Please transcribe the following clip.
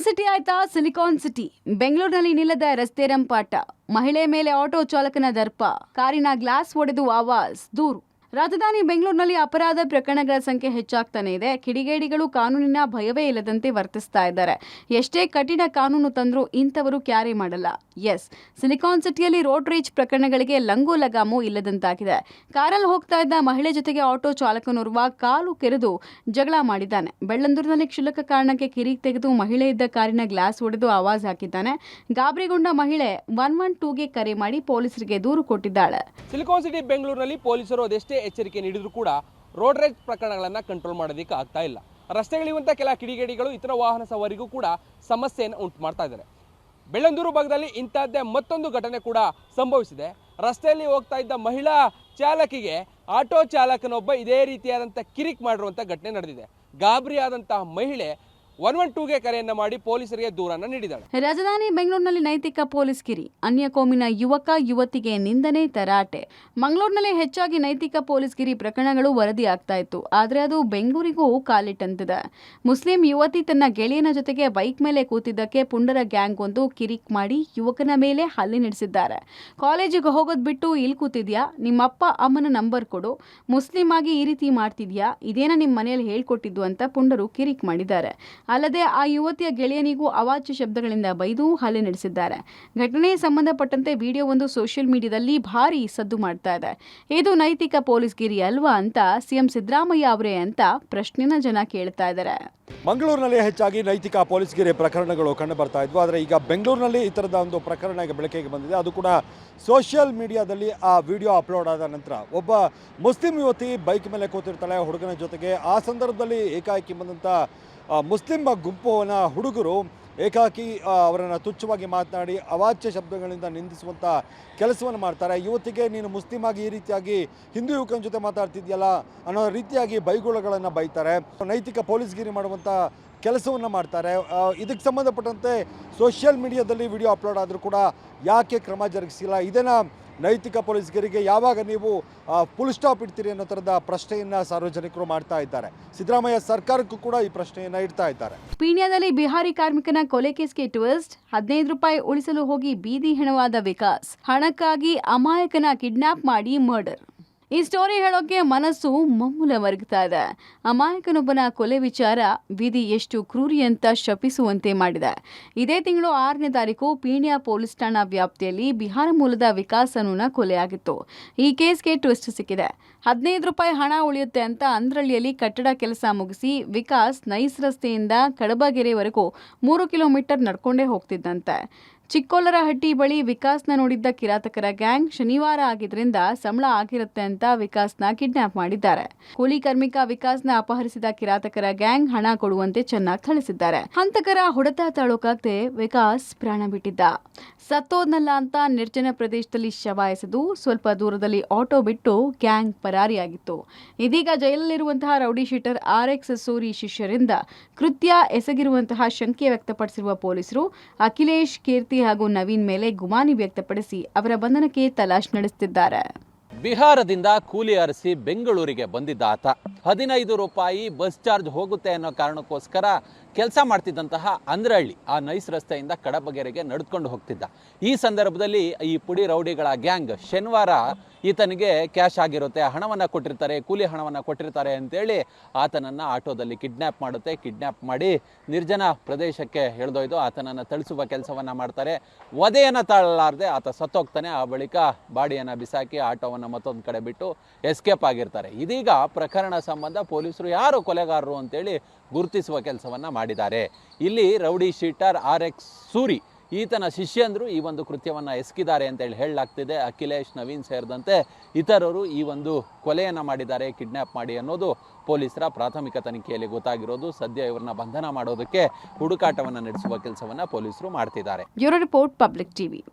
City ಆಯ್ತಾ silicon city. ಬೆಂಗಳೂರಿನಲ್ಲಿ ನಿಲ್ಲದ ರಸ್ತೆ ರಂಪಾಟ, ಮಹಿಳೆ ಮೇಲೆ ಆಟೋ ಚಾಲಕನ ದರ್ಪ, ಕಾರಿನ ಗ್ಲಾಸ್ ಒಡೆದು ಆವಾಜ್, ದೂರು. ರಾಜಧಾನಿ ಬೆಂಗಳೂರಿನಲ್ಲಿ ಅಪರಾಧ ಪ್ರಕರಣಗಳ ಸಂಖ್ಯೆ ಹೆಚ್ಚಾಗ್ತಾನೆ ಇದೆ. ಕಿಡಿಗೇಡಿಗಳು ಕಾನೂನಿನ ಭಯವೇ ಇಲ್ಲದಂತೆ ವರ್ತಿಸ್ತಾ ಇದ್ದಾರೆ. ಎಷ್ಟೇ ಕಠಿಣ ಕಾನೂನು ತಂದರೂ ಇಂಥವರು ಕ್ಯಾರಿ ಮಾಡಲ್ಲ. ಎಸ್, ಸಿಲಿಕಾನ್ ಸಿಟಿಯಲ್ಲಿ ರೋಡ್ ರೇಜ್ ಪ್ರಕರಣಗಳಿಗೆ ಲಂಗು ಲಗಾಮು ಇಲ್ಲದಂತಾಗಿದೆ. ಕಾರಲ್ಲಿ ಹೋಗ್ತಾ ಇದ್ದ ಮಹಿಳೆ ಜೊತೆಗೆ ಆಟೋ ಚಾಲಕನೋರ್ವ ಕಾಲು ಕೆರೆದು ಜಗಳ ಮಾಡಿದ್ದಾನೆ. ಬೆಳ್ಳಂದೂರಿನಲ್ಲಿ ಕ್ಷುಲ್ಲಕ ಕಾರಣಕ್ಕೆ ಕಿರಿಕ್ ತೆಗೆದು ಮಹಿಳೆ ಇದ್ದ ಕಾರಿನ ಗ್ಲಾಸ್ ಒಡೆದು ಆವಾಜ್ ಹಾಕಿದ್ದಾನೆ. ಗಾಬರಿಗೊಂಡ ಮಹಿಳೆ 112ಗೆ ಕರೆ ಮಾಡಿ ಪೊಲೀಸರಿಗೆ ದೂರು ಕೊಟ್ಟಿದ್ದಾಳೆ. ಸಿಲಿಕಾನ್ ಸಿಟಿ ಬೆಂಗಳೂರಿನಲ್ಲಿ ಪೊಲೀಸರು ಅದೆಷ್ಟೇ ಎಚ್ಚರಿಕೆ ನೀಡಿದ್ರು ಕೂಡ ರೋಡ್ ರೇಜ್ ಪ್ರಕರಣಗಳನ್ನು ಕಂಟ್ರೋಲ್ ಮಾಡೋದಕ್ಕೆ ಆಗ್ತಾ ಇಲ್ಲ. ರಸ್ತೆಗಳಿರುವಂಥ ಕೆಲ ಕಿಡಿಗೇಡಿಗಳು ಇತರ ವಾಹನ ಸವಾರಿಗೂ ಕೂಡ ಸಮಸ್ಯೆಯನ್ನು ಉಂಟು ಮಾಡ್ತಾ ಇದ್ದಾರೆ. ಬೆಳ್ಳಂದೂರು ಭಾಗದಲ್ಲಿ ಇಂತಹದ್ದೇ ಮತ್ತೊಂದು ಘಟನೆ ಕೂಡ ಸಂಭವಿಸಿದೆ. ರಸ್ತೆಯಲ್ಲಿ ಹೋಗ್ತಾ ಇದ್ದ ಮಹಿಳಾ ಚಾಲಕಿಗೆ ಆಟೋ ಚಾಲಕನೊಬ್ಬ ಇದೇ ರೀತಿಯಾದಂಥ ಕಿರಿಕ್ ಮಾಡಿರುವಂಥ ಘಟನೆ ನಡೆದಿದೆ. ಗಾಬರಿಯಾದಂತಹ ಮಹಿಳೆ 112ಗೆ ಕರೆಯನ್ನ ಮಾಡಿ ಪೊಲೀಸರಿಗೆ ದೂರನ್ನ ನೀಡಿದ್ದಾಳೆ. ರಾಜಧಾನಿ ಬೆಂಗಳೂರಿನಲ್ಲಿ ನೈತಿಕ ಪೊಲೀಸ್ ಕಿರಿ, ಅನ್ಯ ಕೋಮಿನ ಯುವಕ ಯುವತಿಗೆ ನಿಂದನೆ ತರಾಟೆ. ಮಂಗಳೂರಿನಲ್ಲಿ ಹೆಚ್ಚಾಗಿ ನೈತಿಕ ಪೊಲೀಸ್ ಕಿರಿ ಪ್ರಕರಣಗಳು ವರದಿ ಆಗ್ತಾ ಇತ್ತು. ಆದರೆ ಅದು ಬೆಂಗಳೂರಿಗೂ ಕಾಲಿಟ್ಟಂತಿದೆ. ಮುಸ್ಲಿಂ ಯುವತಿ ತನ್ನ ಗೆಳೆಯನ ಜೊತೆಗೆ ಬೈಕ್ ಮೇಲೆ ಕೂತಿದ್ದಕ್ಕೆ ಪುಂಡರ ಗ್ಯಾಂಗ್ ಒಂದು ಕಿರಿಕ್ ಮಾಡಿ ಯುವಕನ ಮೇಲೆ ಹಲ್ಲೆ ನಡೆಸಿದ್ದಾರೆ. ಕಾಲೇಜಿಗೆ ಹೋಗೋದ್ ಬಿಟ್ಟು ಇಲ್ಲಿ ಕೂತಿದ್ಯಾ, ನಿಮ್ಮಪ್ಪ ಅಮ್ಮನ ನಂಬರ್ ಕೊಡು, ಮುಸ್ಲಿಂ ಆಗಿ ಈ ರೀತಿ ಮಾಡ್ತಿದ್ಯಾ, ಇದೇನ ನಿಮ್ಮ ಮನೆಯಲ್ಲಿ ಹೇಳ್ಕೊಟ್ಟಿದ್ದು ಅಂತ ಪುಂಡರು ಕಿರಿಕ್ ಮಾಡಿದ್ದಾರೆ. ಅಲ್ಲದೆ ಆ ಯುವತಿಯ ಗೆಳೆಯನಿಗೂ ಅವಾಚ್ಯ ಶಬ್ದಗಳಿಂದ ಬೈದು ಹಲ್ಲೆ ನಡೆಸಿದ್ದಾರೆ. ಘಟನೆಗೆ ಸಂಬಂಧಪಟ್ಟಂತೆ ವಿಡಿಯೋ ಒಂದು ಸೋಷಿಯಲ್ ಮೀಡಿಯಾದಲ್ಲಿ ಭಾರಿ ಸದ್ದು ಮಾಡ್ತಾ ಇದೆ. ಇದು ನೈತಿಕ ಪೊಲೀಸ್ಗಿರಿ ಅಲ್ವಾ ಅಂತ ಸಿಎಂ ಸಿದ್ದರಾಮಯ್ಯ ಅವರೇ ಅಂತ ಪ್ರಶ್ನೆನ ಜನ ಕೇಳ್ತಾ ಇದ್ದಾರೆ. ಮಂಗಳೂರಿನಲ್ಲಿ ಹೆಚ್ಚಾಗಿ ನೈತಿಕ ಪೊಲೀಸ್ಗಿರಿ ಪ್ರಕರಣಗಳು ಕಂಡು ಬರ್ತಾ ಇದ್ವು. ಆದರೆ ಈಗ ಬೆಂಗಳೂರಿನಲ್ಲಿ ಈ ಥರದ ಒಂದು ಪ್ರಕರಣ ಬೆಳಕಿಗೆ ಬಂದಿದೆ. ಅದು ಕೂಡ ಸೋಷಿಯಲ್ ಮೀಡಿಯಾದಲ್ಲಿ ಆ ವಿಡಿಯೋ ಅಪ್ಲೋಡ್ ಆದ ನಂತರ ಒಬ್ಬ ಮುಸ್ಲಿಂ ಯುವತಿ ಬೈಕ್ ಮೇಲೆ ಕೂತಿರ್ತಾಳೆ ಹುಡುಗನ ಜೊತೆಗೆ. ಆ ಸಂದರ್ಭದಲ್ಲಿ ಏಕಾಏಕಿ ಬಂದಂಥ ಮುಸ್ಲಿಂ ಗುಂಪಿನ ಹುಡುಗರು ಏಕಾಏಕಿ ಅವರನ್ನು ತುಚ್ಛವಾಗಿ ಮಾತನಾಡಿ ಅವಾಚ್ಯ ಶಬ್ದಗಳಿಂದ ನಿಂದಿಸುವಂಥ ಕೆಲಸವನ್ನು ಮಾಡ್ತಾರೆ. ಯುವತಿಗೆ ನೀನು ಮುಸ್ಲಿಂ ಆಗಿ ಈ ರೀತಿಯಾಗಿ ಹಿಂದೂ ಯುವಕನ ಜೊತೆ ಮಾತಾಡ್ತಿದ್ಯಲ್ಲ ಅನ್ನೋ ರೀತಿಯಾಗಿ ಬೈಗುಳಗಳನ್ನು ಬೈತಾರೆ. ನೈತಿಕ ಪೊಲೀಸ್ಗಿರಿ ಮಾಡುವಂಥ ಕೆಲಸವನ್ನು ಮಾಡ್ತಾರೆ. ಇದಕ್ಕೆ ಸಂಬಂಧಪಟ್ಟಂತೆ ಸೋಷಿಯಲ್ ಮೀಡಿಯಾದಲ್ಲಿ ವಿಡಿಯೋ ಅಪ್ಲೋಡ್ ಆದರೂ ಕೂಡ ಯಾಕೆ ಕ್ರಮ ಜರುಗಿಸಿಲ್ಲ, ಇದನ್ನು ನೈತಿಕ ಪೊಲೀಸ್ಗಿರಿಗೆ ಯಾವಾಗ ನೀವು ಫುಲ್ ಸ್ಟಾಪ್ ಇಡ್ತೀರಿ ಅನ್ನೋ ಥರದ ಪ್ರಶ್ನೆಯನ್ನು ಸಾರ್ವಜನಿಕರು ಮಾಡ್ತಾ ಇದ್ದಾರೆ. ಸಿದ್ದರಾಮಯ್ಯ ಸರ್ಕಾರಕ್ಕೂ ಕೂಡ ಈ ಪ್ರಶ್ನೆಯನ್ನು ಇಡ್ತಾ ಇದ್ದಾರೆ. ಪೀಣ್ಯದಲ್ಲಿ ಬಿಹಾರಿ ಕಾರ್ಮಿಕನ ಕೊಲೆ ಕೇಸ್ಗೆ ಟ್ವಿಸ್ಟ್, 15 ರೂಪಾಯಿ ಉಳಿಸಲು ಹೋಗಿ ಬೀದಿ ಹೆಣವಾದ ವಿಕಾಸ್, ಹಣಕ್ಕಾಗಿ ಅಮಾಯಕನ ಕಿಡ್ನಾಪ್ ಮಾಡಿ ಮರ್ಡರ್. ಈ ಸ್ಟೋರಿ ಹೇಳೋಕೆ ಮನಸ್ಸು ಮಮ್ಮುಲವರ್ಗ್ತಾ ಇದೆ. ಅಮಾಯಕನೊಬ್ಬನ ಕೊಲೆ ವಿಚಾರ ವಿಧಿ ಎಷ್ಟು ಕ್ರೂರಿ ಅಂತ ಶಪಿಸುವಂತೆ ಮಾಡಿದೆ. ಇದೇ ತಿಂಗಳು 6ನೇ ತಾರೀಕು ಪೀಣ್ಯ ಪೊಲೀಸ್ ಠಾಣಾ ವ್ಯಾಪ್ತಿಯಲ್ಲಿ ಬಿಹಾರ ಮೂಲದ ವಿಕಾಸ್ ಅನ್ನೋನ ಕೊಲೆಯಾಗಿತ್ತು. ಈ ಕೇಸ್ಗೆ ಟ್ವಿಸ್ಟ್ ಸಿಕ್ಕಿದೆ. 15 ರೂಪಾಯಿ ಹಣ ಉಳಿಯುತ್ತೆ ಅಂತ ಅಂದ್ರಳ್ಳಿಯಲ್ಲಿ ಕಟ್ಟಡ ಕೆಲಸ ಮುಗಿಸಿ ವಿಕಾಸ್ ನೈಸ್ ರಸ್ತೆಯಿಂದ ಕಡಬಗೆರೆವರೆಗೂ 3 ಕಿಲೋಮೀಟರ್ ನಡ್ಕೊಂಡೇ ಹೋಗ್ತಿದ್ದಂತೆ. ಚಿಕ್ಕೋಲರಹಟ್ಟಿ ಬಳಿ ವಿಕಾಸ್ನ ನೋಡಿದ್ದ ಕಿರಾತಕರ ಗ್ಯಾಂಗ್ ಶನಿವಾರ ಆಗಿದ್ರಿಂದ ಸಂಬಳ ಆಗಿರುತ್ತೆ ಅಂತ ವಿಕಾಸ್ನ ಕಿಡ್ನಾಪ್ ಮಾಡಿದ್ದಾರೆ. ಕೂಲಿ ಕಾರ್ಮಿಕ ವಿಕಾಸ್ನ ಅಪಹರಿಸಿದ ಕಿರಾತಕರ ಗ್ಯಾಂಗ್ ಹಣ ಕೊಡುವಂತೆ ಚೆನ್ನಾಗಿ ಥಳಿಸಿದ್ದಾರೆ. ಹಂತಕರ ಹೊಡೆತ ತಾಳೋಕಾಗದೆ ವಿಕಾಸ್ ಪ್ರಾಣ ಬಿಟ್ಟಿದ್ದ. ಸತ್ತೋದ್ನಲ್ಲ ಅಂತ ನಿರ್ಜನ ಪ್ರದೇಶದಲ್ಲಿ ಶವ ಎಸೆದು ಸ್ವಲ್ಪ ದೂರದಲ್ಲಿ ಆಟೋ ಬಿಟ್ಟು ಗ್ಯಾಂಗ್ ಪರಾರಿಯಾಗಿತ್ತು. ಇದೀಗ ಜೈಲಲ್ಲಿರುವಂತಹ ರೌಡಿ ಶೀಟರ್ RX ಸೂರಿ ಶಿಷ್ಯರಿಂದ ಕೃತ್ಯ ಎಸಗಿರುವಂತಹ ಶಂಕೆ ವ್ಯಕ್ತಪಡಿಸಿರುವ ಪೊಲೀಸರು ಅಖಿಲೇಶ್, ಕೀರ್ತಿ ಹಾಗೂ ನವೀನ್ ಮೇಲೆ ಗುಮಾನಿ ವ್ಯಕ್ತಪಡಿಸಿ ಅವರ ಬಂಧನಕ್ಕೆ ತಲಾಶ್ ನಡೆಸುತ್ತಿದ್ದಾರೆ. ಬಿಹಾರದಿಂದ ಕೂಲಿ ಅರಸಿ ಬೆಂಗಳೂರಿಗೆ ಬಂದಿದ್ದ ಆತ 15 ರೂಪಾಯಿ ಬಸ್ ಚಾರ್ಜ್ ಹೋಗುತ್ತೆ ಅನ್ನೋ ಕಾರಣಕ್ಕೋಸ್ಕರ ಕೆಲಸ ಮಾಡ್ತಿದ್ದಂತಹ ಅಂದ್ರಹಳ್ಳಿ ಆ ನೈಸ್ ರಸ್ತೆಯಿಂದ ಕಡಬಗೆರೆಗೆ ನಡೆದುಕೊಂಡು ಹೋಗ್ತಿದ್ದ. ಈ ಸಂದರ್ಭದಲ್ಲಿ ಈ ಪುಡಿ ರೌಡಿಗಳ ಗ್ಯಾಂಗ್ ಶನಿವಾರ ಈತನಿಗೆ ಕ್ಯಾಶ್ ಆಗಿರುತ್ತೆ, ಹಣವನ್ನು ಕೊಟ್ಟಿರ್ತಾರೆ, ಕೂಲಿ ಹಣವನ್ನು ಕೊಟ್ಟಿರ್ತಾರೆ ಅಂತೇಳಿ ಆತನನ್ನು ಆಟೋದಲ್ಲಿ ಕಿಡ್ನ್ಯಾಪ್ ಮಾಡುತ್ತೆ. ಕಿಡ್ನ್ಯಾಪ್ ಮಾಡಿ ನಿರ್ಜನ ಪ್ರದೇಶಕ್ಕೆ ಎಳೆದೊಯ್ದು ಆತನನ್ನು ಥಳಿಸುವ ಕೆಲಸವನ್ನು ಮಾಡ್ತಾರೆ. ವಧೆಯನ್ನು ತಾಳಲಾರದೆ ಆತ ಸತ್ತೋಗ್ತಾನೆ. ಆ ಬಳಿಕ ಬಾಡಿಯನ್ನು ಬಿಸಾಕಿ ಆಟೋವನ್ನು ಮತ್ತೊಂದು ಕಡೆ ಬಿಟ್ಟು ಎಸ್ಕೇಪ್ ಆಗಿರ್ತಾರೆ. ಇದೀಗ ಪ್ರಕರಣ ಸಂಬಂಧ ಪೊಲೀಸರು ಯಾರು ಕೊಲೆಗಾರರು ಅಂತೇಳಿ ಗುರುತಿಸುವ ಕೆಲಸವನ್ನು ಮಾಡಿದ್ದಾರೆ. ಇಲ್ಲಿ ರೌಡಿ ಶೀಟರ್ RX ಸೂರಿ ಈತನ ಶಿಷ್ಯಂದರು ಈ ಒಂದು ಕೃತ್ಯವನ್ನು ಎಸಗಿದ್ದಾರೆ ಅಂತೇಳಿ ಹೇಳಲಾಗ್ತಿದೆ. ಅಖಿಲೇಶ್, ನವೀನ್ ಸೇರಿದಂತೆ ಇತರರು ಈ ಒಂದು ಕೊಲೆಯನ್ನು ಮಾಡಿದ್ದಾರೆ, ಕಿಡ್ನ್ಯಾಪ್ ಮಾಡಿ ಅನ್ನೋದು ಪೊಲೀಸರ ಪ್ರಾಥಮಿಕ ತನಿಖೆಯಲ್ಲಿ ಗೊತ್ತಾಗಿರೋದು. ಸದ್ಯ ಇವರನ್ನ ಬಂಧನ ಮಾಡೋದಕ್ಕೆ ಹುಡುಕಾಟವನ್ನು ನಡೆಸುವ ಕೆಲಸವನ್ನು ಪೊಲೀಸರು ಮಾಡ್ತಿದ್ದಾರೆ. Bureau report, public TV.